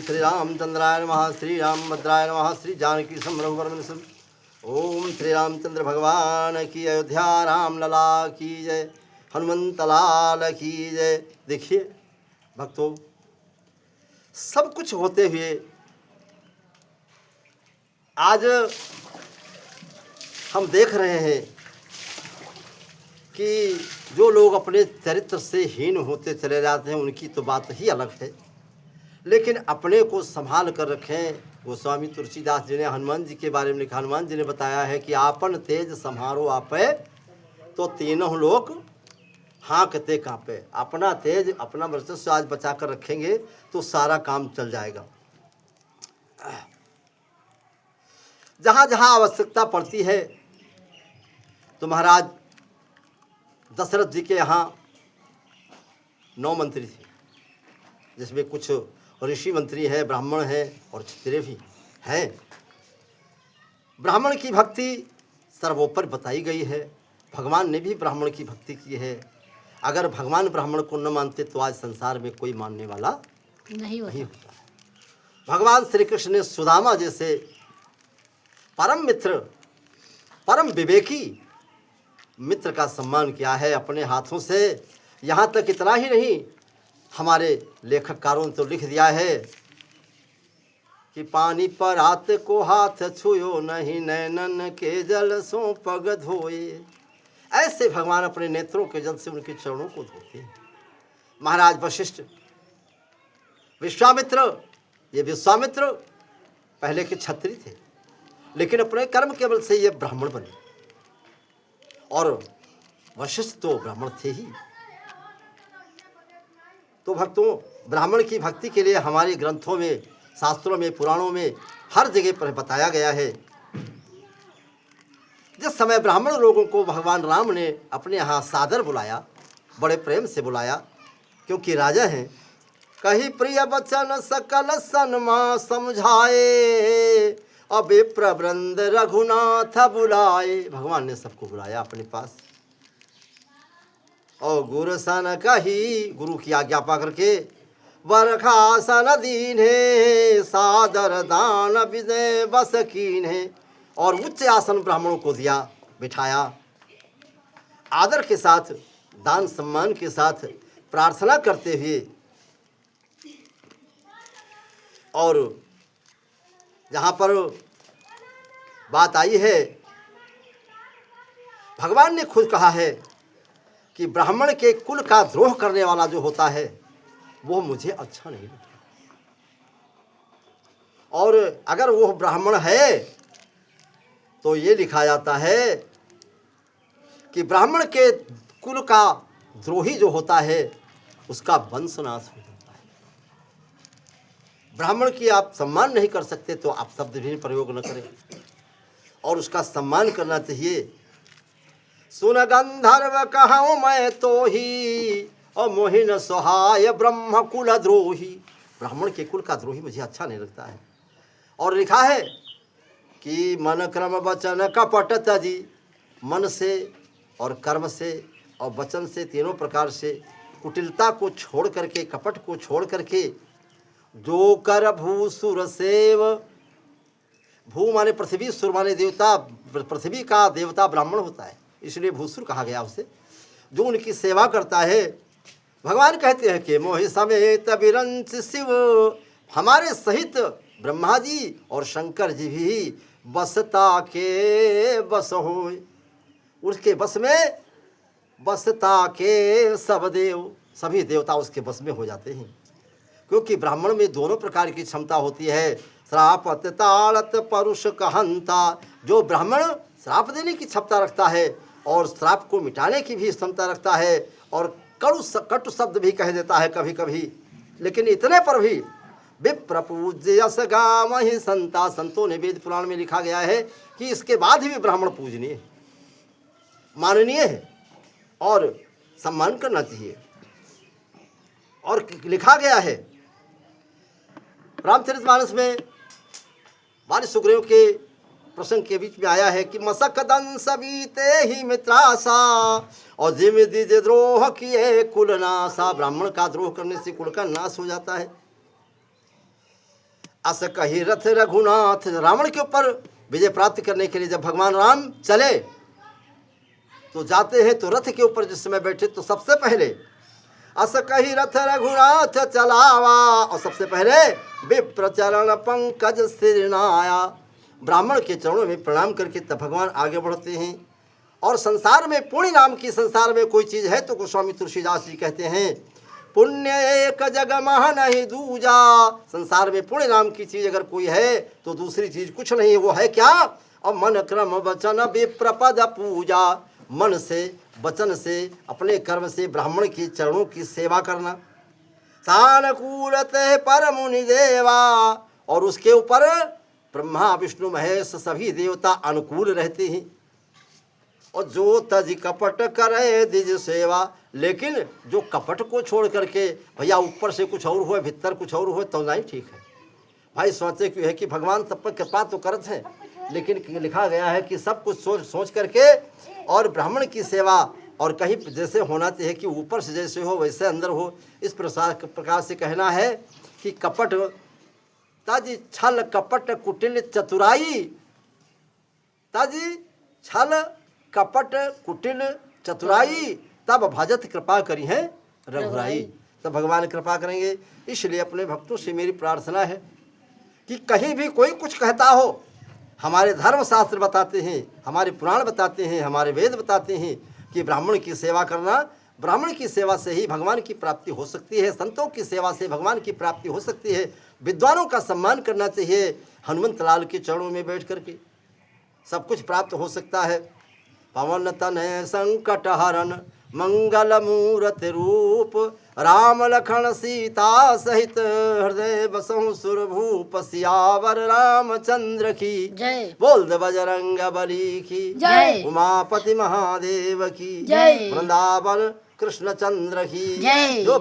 श्री रामचंद्राय नमः, श्री रामभद्राय नमः, श्री जानकी समरघुवरमनसम। ओम श्री रामचंद्र भगवान की, अयोध्या राम लला की जय, हनुमंत लाल की जय। देखिए भक्तों, सब कुछ होते हुए आज हम देख रहे हैं कि जो लोग अपने चरित्र से हीन होते चले जाते हैं उनकी तो बात ही अलग है, लेकिन अपने को संभाल कर रखें। गोस्वामी तुलसीदास जी ने हनुमान जी के बारे में लिखा, हनुमान जी ने बताया है कि आपन तेज संहारो आपे तो तीनों लोग हाँकते कांपे। अपना तेज अपना वर्चस्व आज बचा कर रखेंगे तो सारा काम चल जाएगा। जहाँ जहाँ आवश्यकता पड़ती है तो महाराज दशरथ जी के यहाँ 9 मंत्री थे, जिसमें कुछ ऋषि मंत्री हैं, ब्राह्मण हैं और क्षत्रिय भी हैं। ब्राह्मण की भक्ति सर्वोपरि बताई गई है। भगवान ने भी ब्राह्मण की भक्ति की है। अगर भगवान ब्राह्मण को न मानते तो आज संसार में कोई मानने वाला नहीं होता। भगवान श्री कृष्ण ने सुदामा जैसे परम मित्र, परम विवेकी मित्र का सम्मान किया है अपने हाथों से। यहाँ तक इतना ही नहीं, हमारे लेखककारों ने तो लिख दिया है कि पानी पर हाथ को हाथ छुयो नहीं, नैनन के जल सो पग धोए। ऐसे भगवान अपने नेत्रों के जल से उनके चरणों को धोते हैं। महाराज वशिष्ठ, विश्वामित्र, ये विश्वामित्र पहले के क्षत्रिय थे, लेकिन अपने कर्म के बल से ये ब्राह्मण बने, और वशिष्ठ तो ब्राह्मण थे ही। तो भक्तों, ब्राह्मण की भक्ति के लिए हमारे ग्रंथों में, शास्त्रों में, पुराणों में हर जगह पर बताया गया है। जिस समय ब्राह्मण लोगों को भगवान राम ने अपने यहाँ सादर बुलाया, बड़े प्रेम से बुलाया, क्योंकि राजा हैं, कही प्रिय वचन सकल सन्मा समझाए, अबे प्रवृंद रघुनाथ बुलाए। भगवान ने सबको बुलाया अपने पास, और गुरु सन कही, गुरु की आज्ञा पा करके, वरखासन दीन है सादर दान विजय बस कीन है। और उच्च आसन ब्राह्मणों को दिया, बिठाया, आदर के साथ, दान सम्मान के साथ प्रार्थना करते हुए। और जहाँ पर बात आई है, भगवान ने खुद कहा है कि ब्राह्मण के कुल का द्रोह करने वाला जो होता है वो मुझे अच्छा नहीं लगता। और अगर वो ब्राह्मण है तो ये लिखा जाता है कि ब्राह्मण के कुल का द्रोही जो होता है उसका वंशनाश हो जाता है। ब्राह्मण की आप सम्मान नहीं कर सकते तो आप शब्द भी प्रयोग न करें, और उसका सम्मान करना चाहिए। सुन गंधर्व कहूँ मैं तो ही, और मोहिन सहाय ब्रह्म कुल द्रोही। ब्राह्मण के कुल का द्रोही मुझे अच्छा नहीं लगता है। और लिखा है कि मन क्रम वचन कपट तजी, मन से और कर्म से और वचन से, तीनों प्रकार से कुटिलता को छोड़ करके, कपट को छोड़ करके, जो कर भू सुर सेव, भू माने पृथ्वी, सुर माने देवता, पृथ्वी का देवता ब्राह्मण होता है, इसलिए भूसुर कहा गया उसे। जो उनकी सेवा करता है, भगवान कहते हैं कि मोहि समेत विरंच शिव, हमारे सहित ब्रह्मा जी और शंकर जी भी बसता के बस हो, उसके बस में बसता के सब देव, सभी देवता उसके बस में हो जाते हैं। क्योंकि ब्राह्मण में दोनों प्रकार की क्षमता होती है, श्रापत ताड़त परुष कहंता। जो ब्राह्मण श्राप देने की क्षमता रखता है और श्राप को मिटाने की भी क्षमता रखता है, और कटु शब्द भी कह देता है कभी कभी, लेकिन इतने पर भी विप्र पूज्य यश गामहि संता। संतों ने, वेद पुराण में लिखा गया है कि इसके बाद भी ब्राह्मण पूजनीय है, माननीय है और सम्मान करना चाहिए। और लिखा गया है रामचरितमानस में, बाल सुग्रीव के प्रसंग के बीच में आया है कि मसक दंस बीते ही मित्रासा, और जिम दिज द्रोह किए कुल नासा। ब्राह्मण का द्रोह करने से कुल का नाश हो जाता है। अस कही रथ रघुनाथ, रावण के ऊपर विजय प्राप्त करने के लिए जब भगवान राम चले तो जाते हैं तो रथ के ऊपर जिस समय बैठे तो सबसे पहले अस कही रथ रघुनाथ चलावा, और सबसे पहले विप्र चरण पंकज सिरनाया, ब्राह्मण के चरणों में प्रणाम करके तब भगवान आगे बढ़ते हैं। और संसार में पुण्य नाम की संसार में कोई चीज़ है तो गोस्वामी तुलसीदास जी कहते हैं पुण्य एक जग मह नहीं दूजा, संसार में पुण्य नाम की चीज़ अगर कोई है तो दूसरी चीज़ कुछ नहीं, वो है क्या? और मन क्रम वचन विप्रपद पूजा, मन से वचन से अपने कर्म से ब्राह्मण के चरणों की सेवा करना। सानुकूलत पर मुनि देवा, और उसके ऊपर ब्रह्मा विष्णु महेश सभी देवता अनुकूल रहते हैं। और जो तज कपट करे दिज सेवा, लेकिन जो कपट को छोड़ करके भैया ऊपर से कुछ और हुए भीतर कुछ और हुए तो नहीं ठीक है भाई। सोचे क्यों है कि भगवान सब पर कृपा तो करते हैं, लेकिन लिखा गया है कि सब कुछ सोच करके और ब्राह्मण की सेवा, और कहीं जैसे होना चाहिए कि ऊपर से जैसे हो वैसे अंदर हो, इस प्रकार से कहना है कि कपट ताजी छल कपट कुटिल चतुराई, ताजी छल कपट कुटिल चतुराई, तब भजत कृपा करी है रघुराई, तब भगवान कृपा करेंगे। इसलिए अपने भक्तों से मेरी प्रार्थना है कि कहीं भी कोई कुछ कहता हो, हमारे धर्म शास्त्र बताते हैं, हमारे पुराण बताते हैं, हमारे वेद बताते हैं कि ब्राह्मण की सेवा करना, ब्राह्मण की सेवा से ही भगवान की प्राप्ति हो सकती है, संतों की सेवा से भगवान की प्राप्ति हो सकती है, विद्वानों का सम्मान करना चाहिए, हनुमंत लाल के चरणों में बैठ करके सब कुछ प्राप्त हो सकता है। पवन तनय संकट हरन मंगल मूर्ति रूप, राम लखन सीता सहित हृदय बसहु सुरभूप, सियावर रामचंद्र की जय। बोल दे बजरंग बली की जय। उमापति महादेव की जय। वृंदावन कृष्ण चंद्र की जय। जो